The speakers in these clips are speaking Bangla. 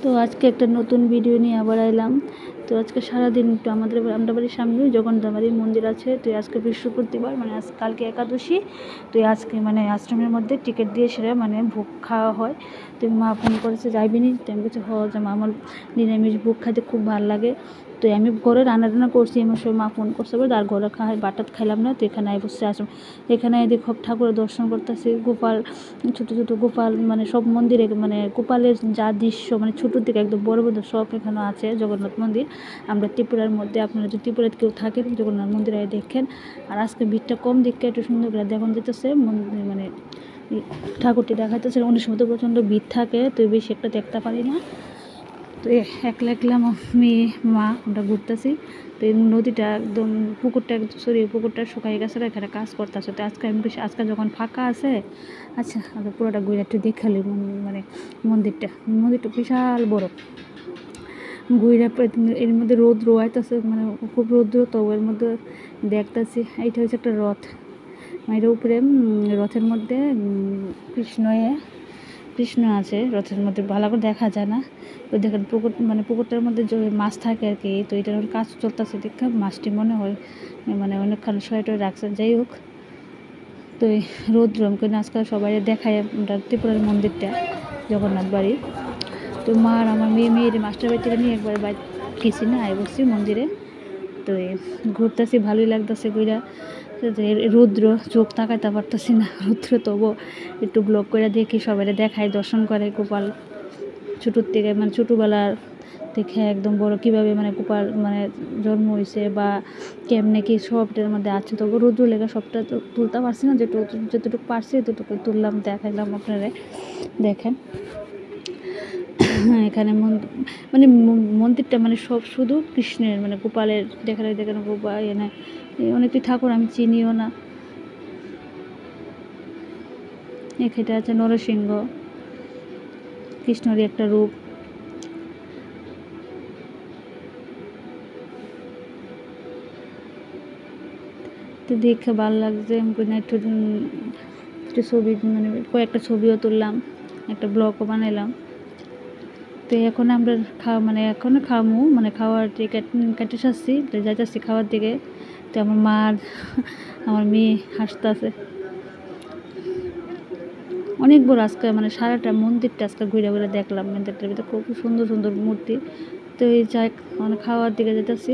তো আজকে একটা নতুন ভিডিও নিয়ে আবার এলাম। তো আজকে সারাদিন একটু আমরা বাড়ির সামনে জগন্নাথ বাড়ির মন্দির আছে। তো আজকে বৃহস্পতিবার মানে কালকে একাদশী। তো আজকে মানে আশ্রমের মধ্যে টিকিট দিয়ে সেরা মানে ভোগ খাওয়া হয়। তো মা ফোন করেছে যাইবিনি, তো আমি বলছি যে মা আমার নিরামিষ ভোগ খাইতে খুব ভালো লাগে। তো আমি ঘরে রান্না করছি, এমন সময় মা ফোন করছে বলে আর ঘরে বাটাত খাইলাম না। তো এখানে বসে আসলাম, এখানে দেখো ঠাকুরের দর্শন করতেছি। গোপাল, ছোটো ছোটো গোপাল মানে সব মন্দিরে মানে গোপালের যা দৃশ্য মানে ছোটোর দিকে একদম বড় বড় সব এখানে আছে জগন্নাথ মন্দির। আমরা ত্রিপুরার মধ্যে, আপনারা যদি ত্রিপুরাতে কেউ থাকেন জগন্নাথ মন্দিরে দেখেন। আর আজকে ভিড়টা কম দেখে একটু সুন্দর করে দেখুন যেতেছে মানে ঠাকুরটি দেখাইতেছে। অনেক সময় তো প্রচণ্ড ভিড় থাকে, তো বেশি একটা দেখতে পারি না। তো একলা একলা মেয়ে মা আমরা ঘুরতেছি। তো এই নদীটা একদম পুকুরটা একদম পুকুরটা শুকাই গেছে, এখানে কাজ করতেছে। তো আজকে যখন ফাঁকা আছে, আচ্ছা পুরোটা ঘুরে একটু দেখালি মানে মন্দিরটা বিশাল বড়। ঘুরে এর মধ্যে রোদ রোয়াইতেছে, মানে খুব রৌদ্র, তো এর মধ্যে দেখতেছি এইটা হচ্ছে একটা রথ। এর উপরে রথের মধ্যে কৃষ্ণ আছে রথের মধ্যে, ভালো করে দেখা যায় না। তো দেখেন পুকুরটার মধ্যে যে মাছ থাকে আর কি। তো এটার কাজ চলতেছে দেখে মাছটি মনে হয় মানে অনেকখানি শয়টা রাখছে। যাই হোক, তো এই রৌদ্র করে আজকাল সবাই দেখায় আমরা ত্রিপুরার মন্দিরটা জগন্নাথ বাড়ি। তো মা আর আমার মেয়ের মাস্টার বাড়ি থেকে নিয়ে একবার বাইক গেছি না, আই বসছি মন্দিরে। তো ঘুরতেছি, ভালোই লাগতেছে ঘুরা। রুদ্র চোখ তাকাইতে পারতেছি না, রুদ্র তবু একটু ব্লগ করে দেখি, সবাই দেখায় দর্শন করে গোপাল ছোটোর থেকে মানে ছোটোবেলার দেখে একদম বড় কীভাবে মানে গোপাল মানে জন্ম হয়েছে বা কেমনে কি সবটার মধ্যে আছে। তবু রুদ্র লেগে সবটা তো তুলতে পারছি না, যতটুকু পারছি ততটুকু তুললাম, দেখাইলাম আপনারা দেখেন। এখানে মানে মন্দিরটা মানে সব শুধু কৃষ্ণের মানে গোপালের দেখানো গোপাল এনে অনেকটি ঠাকুর আমি চিনিও না। এখানে আছে নরসিংহ, কৃষ্ণেরই একটা রূপ। তো দেখে ভালো লাগছে, একটু ছবি মানে কয়েকটা ছবিও তুললাম, একটা ব্লগও বানাইলাম। তো এখন আমরা এখনও খামু মানে খাওয়ার কেটে সারছি, তো যাইতেছি খাওয়ার দিকে। তো আমার মা আমার মেয়ে হাসতেছে অনেক বড়। আজকে মানে সারাটা মন্দিরটা আজকে ঘুরে ঘুরে দেখলাম, মন্দিরটার ভিতরে খুব সুন্দর সুন্দর মূর্তি। তো এই যাই মানে খাওয়ার দিকে যেতেছি।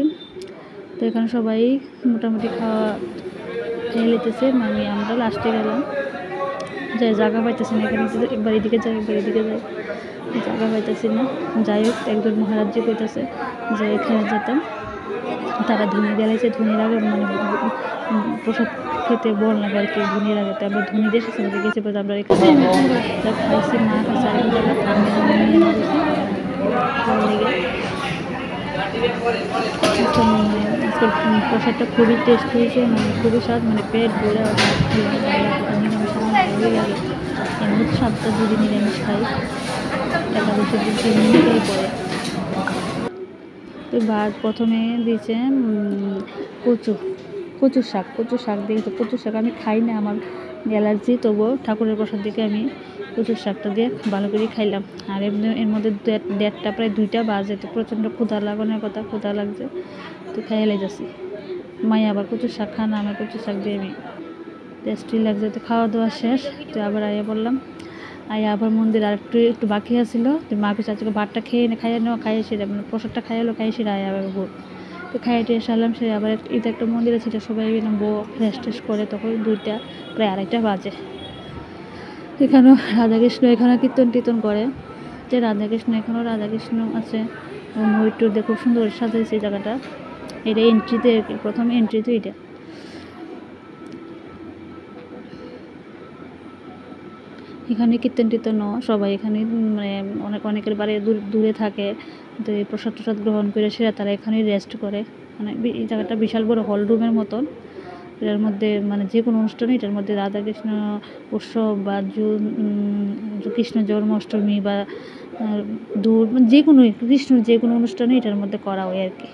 তো এখানে সবাই মোটামুটি খেয়ে নিতেছে, মানে আমরা লাস্টে গেলাম, যাই জায়গা পাইতেছি না এখানে, একবার এদিকে যাই জায়গা পাইতেছি না। যাই হোক, একজন মহারাজজি কইতেছে যে এখানে যেতাম, তারা ধুনি জ্বালাইছে, ধুনির আগে মানে প্রসাদ খেতে বল লাগে আর কি, ধুনির আগে। তো আমরা ধুনিদের সাথে গেছি, আমরা এখানে খাইছি, মা খাইছে আরেক জায়গা, আজকের প্রসাদটা খুবই টেস্ট হয়েছে, মানে খুবই স্বাদ, মানে পেট ভরে ভালোই লাগে। এমনি স্বাদটা যদি নিরামিষ খাই একাদশীর দিন মিনিটাই পরে। তো ভাত প্রথমে দিয়েছে কচু শাক দিয়েছে। কচু শাক আমি খাই না, আমার অ্যালার্জি, তবুও ঠাকুরের প্রসাদ দিকে আমি কচুর শাকটা দিয়ে ভালো করে খাইলাম। আর এমনি এর মধ্যে 1:30 প্রায় 2টা বাজে, তো প্রচণ্ড ক্ষুধা লাগানোর কথা, ক্ষুধা লাগছে, তো খাইয়ে যাচ্ছি। মাই আবার কচুর শাক খানা, আমার কচুর শাক দিয়ে আমি টেস্টি লাগছে। তো খাওয়া দাওয়া শেষ, তো আবার আইয়া বললাম, আবার মন্দির আর একটু বাকি আছিল। তো মাকে চাচিকে ভাতটা খাইয়ে সেটা মানে প্রসাদটা খাইয়ে সেটা আবার ঘুর। তো খাইয়ে সারলাম, সে আবার এটা একটা মন্দির আছে, সেটা সবাই রেস্ট করে, তখন 2টা প্রায় 2:30 বাজে। এখানেও রাধাকৃষ্ণ এখানে কীর্তন করে, যে রাধাকৃষ্ণ আছে। ময়ূর দিয়ে খুব সুন্দর সাজাইছে এই জায়গাটা। এটা এন্ট্রিতে, প্রথম এন্ট্রিতে এটা। এখানে কীর্তন সবাই এখানে মানে অনেকের বাড়ি দূরে থাকে, তো এই প্রসাদ গ্রহণ করে সেরা তারা এখানে রেস্ট করে। মানে এই জায়গাটা বিশাল বড় হল রুমের মতন। এটার মধ্যে মানে যে কোনো অনুষ্ঠানে এটার মধ্যে রাধাকৃষ্ণ উৎসব বা কৃষ্ণ জন্মাষ্টমী বা যে কোনো কৃষ্ণর যে কোনো অনুষ্ঠানে এটার মধ্যে করা হয় আর কি।